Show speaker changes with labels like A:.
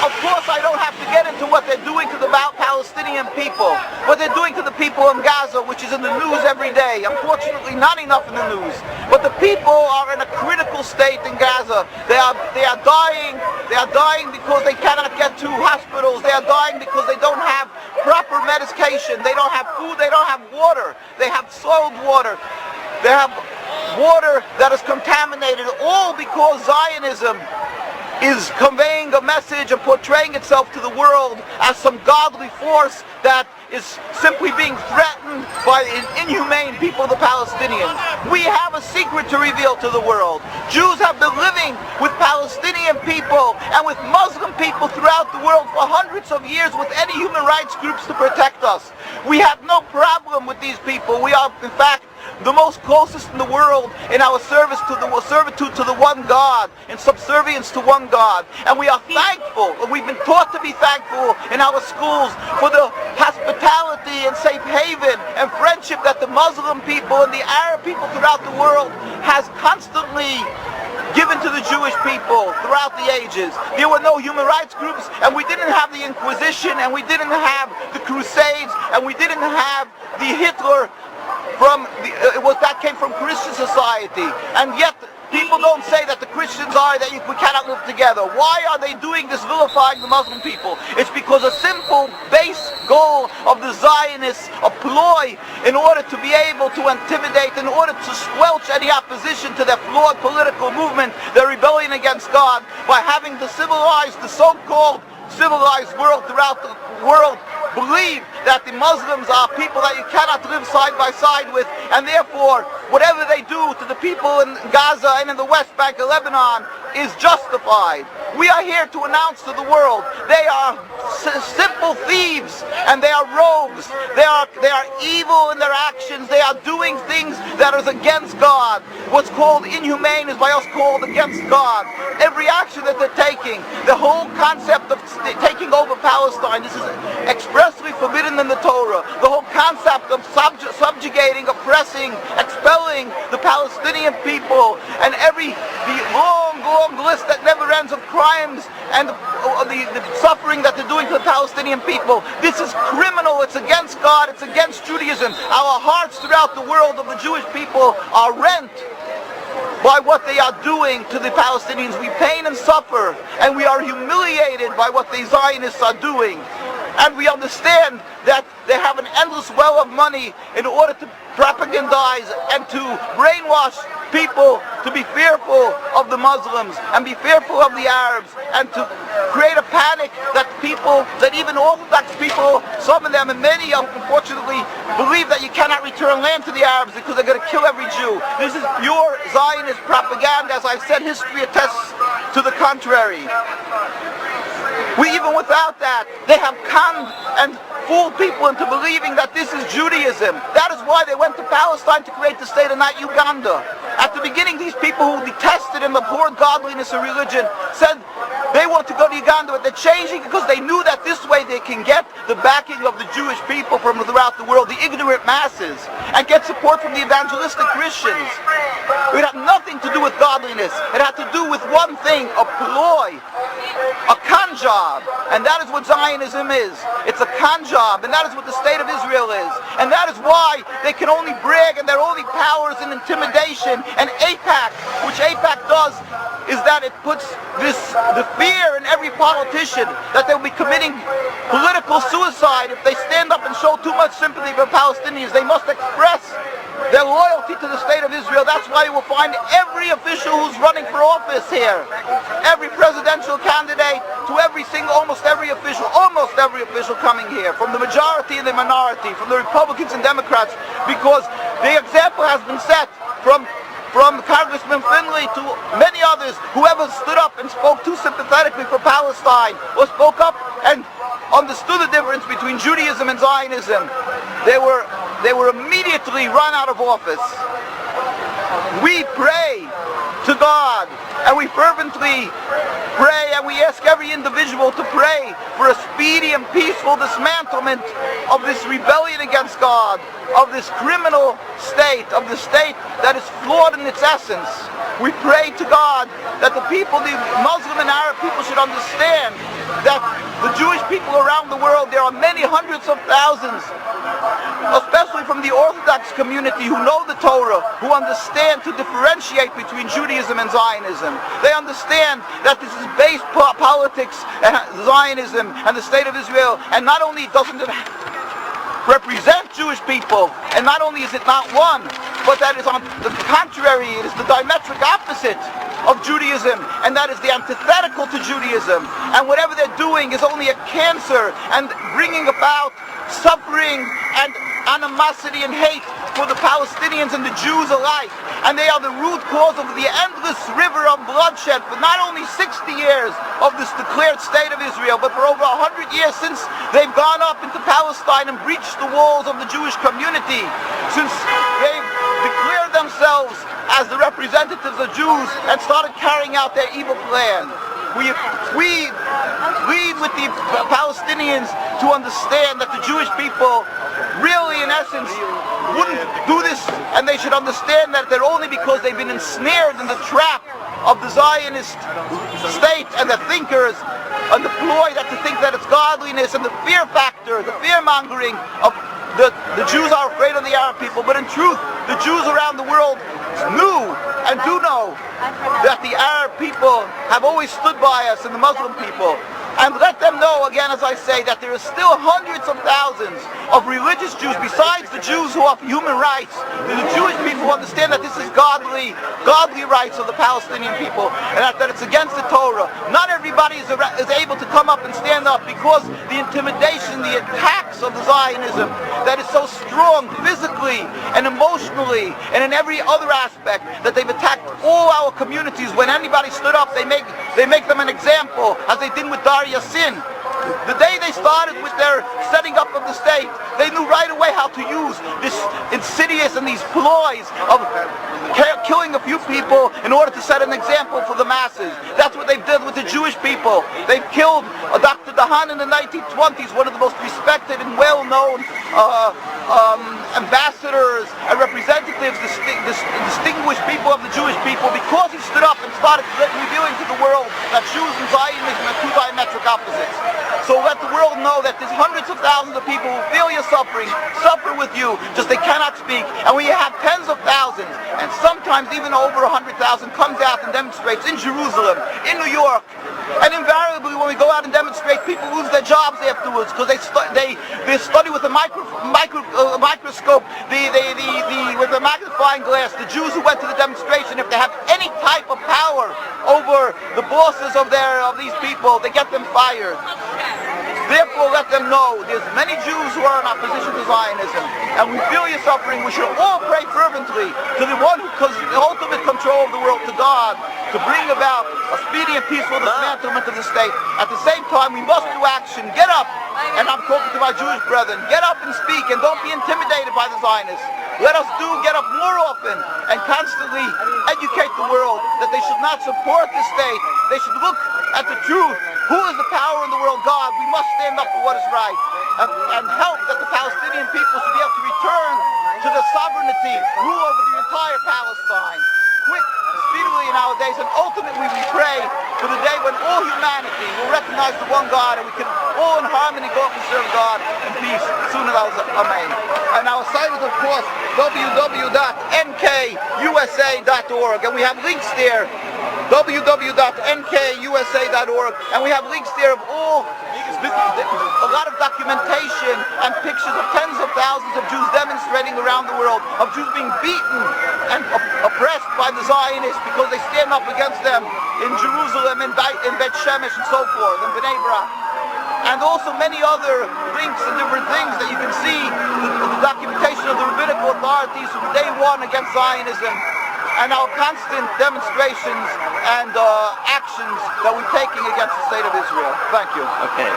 A: Of course, I don't have to get into what they're doing to the Palestinian people, what they're doing to the people in Gaza, which is in the news every day. Unfortunately, not enough in the news. But the people are in a critical state in Gaza. They are dying. They are dying because they cannot get to hospitals. They are dying because they don't have proper medication. They don't have food. They don't have water. They have soiled water. They have water that is contaminated, all because Zionism is conveying a message and portraying itself to the world as some godly force that is simply being threatened by the inhumane people, the Palestinians. We have a secret to reveal to the world. Jews have been living with Palestinian people and with Muslim people throughout the world for hundreds of years with any human rights groups to protect us. We have no problem with these people. We are, in fact, the most closest in the world in our servitude to the one God, in subservience to one God. And we are thankful, and we've been taught to be thankful in our schools for the hospitality and safe haven and friendship that the Muslim people and the Arab people throughout the world has constantly given to the Jewish people throughout the ages. There were no human rights groups, and we didn't have the Inquisition, and we didn't have the Crusades, and we didn't have the Hitler that came from Christian society. And yet people don't say that the Christians are that we cannot live together. Why are they doing this, vilifying the Muslim people? It's because a simple base goal of the Zionists, a ploy in order to be able to intimidate, in order to squelch any opposition to their flawed political movement, their rebellion against God, by having the so-called civilized world throughout the world believe that the Muslims are people that you cannot live side by side with, and therefore whatever they do to the people in Gaza and in the West Bank of Lebanon is justified. We are here to announce to the world they are simple thieves and they are rogues. They are evil in their actions. They are doing things that is against God. What's called inhumane is by us called against God. Every action that they're taking, the whole concept of taking over Palestine, this is expressly forbidden in the Torah. The whole concept of subjugating, oppressing, expelling the Palestinian people, and the long list that never ends of crimes and the suffering that they're doing to the Palestinian people. This is criminal. It's against God. It's against Judaism. Our hearts throughout the world of the Jewish people are rent by what they are doing to the Palestinians. We pain and suffer, and we are humiliated by what the Zionists are doing. And we understand that they have an endless well of money in order to propagandize and to brainwash people to be fearful of the Muslims and be fearful of the Arabs, and to create a panic that even Orthodox people, some of them and many unfortunately, believe that you cannot return land to the Arabs because they're going to kill every Jew. This is pure Zionist propaganda. As I've said, history attests to the contrary. Even without that, they have conned and fooled people into believing that this is Judaism. That is why they went to Palestine to create the state and not Uganda. At the beginning, these people who detested and abhorred godliness and religion said they want to go to Uganda, but they're changing because they knew that this way they can get the backing of the Jewish people from throughout the world, the ignorant masses, and get support from the evangelistic Christians. It had nothing to do with godliness. It had to do with one thing, a ploy, a con job. And that is what Zionism is. It's a con job, and that is what the state of Israel is. And that is why they can only brag, and their only powers in intimidation. And AIPAC, which AIPAC does, is that it puts the fear in every politician that they will be committing political suicide if they stand up and show too much sympathy for Palestinians. They must express their loyalty to the state of Israel. That's why you will find every official who's running for office here, every presidential candidate, to almost every official coming here, from the majority and the minority, from the Republicans and Democrats, because the example has been set from Congressman Finley to many others. Whoever stood up and spoke too sympathetically for Palestine, or spoke up and understood the difference between Judaism and Zionism, they were immediately run out of office. We pray to God, and we fervently pray, and we ask every individual to pray for a speedy and peaceful dismantlement of this rebellion against God, of this criminal state, of the state that is flawed in its essence. We pray to God that the people, the Muslim and Arab people, should understand that the Jewish people around the world, there are many hundreds of thousands, especially from the Orthodox community, who know the Torah, who understand to differentiate between Judaism and Zionism. They understand that this is base politics, Zionism and the State of Israel, and not only doesn't it represent Jewish people, and not only is it not one, but that is on the contrary, it is the diametric opposite of Judaism, and that is the antithetical to Judaism. And whatever they're doing is only a cancer and bringing about suffering and animosity and hate for the Palestinians and the Jews alike. And they are the root cause of the endless river of bloodshed for not only 60 years of this declared state of Israel, but for over 100 years since they've gone up into Palestine and breached the walls of the Jewish community, since they've declared themselves as the representatives of Jews and started carrying out their evil plan. We lead with the Palestinians to understand that the Jewish people really, in essence, wouldn't do this, and they should understand that they're only because they've been ensnared in the trap of the Zionist state and the thinkers and the ploy that to think that it's godliness and the fear factor, the fear-mongering of the Jews are afraid of the Arab people. But in truth, the Jews around the world knew and do know that the Arab people have always stood by us and the Muslim people. And let them know, again, as I say, that there are still hundreds of thousands of religious Jews, besides the Jews who have human rights. The Jewish people understand that this is godly rights of the Palestinian people, and that it's against the Torah. Not everybody is able to come up and stand up because the intimidation, the attacks of the Zionism that is so strong physically and emotionally and in every other aspect, that they've attacked all our communities. When anybody stood up, they make them an example, as they did with Dar Yassin. The day they started with their setting up of the state, they knew right away how to use this insidious and these ploys of killing a few people in order to set an example for the masses. That's what they've done with the Jewish people. They've killed Dr. Dahan in the 1920s, one of the most respected and well-known ambassadors and representatives, distinguished people of the Jewish people, because he stood up and started revealing to the world that Jews and Zionism are two diametric opposites. So let the world know that there's hundreds of thousands of people who feel your suffering, suffer with you, just they cannot speak. And we have tens of thousands, and sometimes even over 100,000 comes out and demonstrates in Jerusalem, in New York. And invariably when we go out and demonstrate, people lose their jobs afterwards because they study with a microscope, with a magnifying glass, the Jews who went to the demonstration. If they have any type of power over the bosses of these people, they get them fired. Therefore, let them know there's many Jews who are in opposition to Zionism, and we feel your suffering. We should all pray fervently to the one who has the ultimate control of the world, to God, to bring about a speedy and peaceful dismantlement of the state. At the same time, we must do action. Get up, and I'm talking to my Jewish brethren, get up and speak, and don't be intimidated by the Zionists. Let us get up more often and constantly educate the world that they should not support the state. They should look at the truth. Who is the power in the world? God. We must stand up for what is right and help that the Palestinian people should be able to return to the sovereignty, rule over the entire Palestine, quick, speedily in our days. And ultimately we pray for the day when all humanity will recognize the one God, and we can all in harmony go up and serve God in peace. Soon as Amen. And our site is, of course, www.nkusa.org, and we have links there, www.nkusa.org, and we have links there of a lot of documentation and pictures of tens of thousands of Jews demonstrating around the world, of Jews being beaten and oppressed by the Zionists because they stand up against them in Jerusalem, in Bet Shemesh, and so forth, in Bnei Brak. And also many other links and different things that you can see, the documentation of the rabbinical authorities from day one against Zionism, and our constant demonstrations and actions that we're taking against the state of Israel. Thank you.
B: Okay.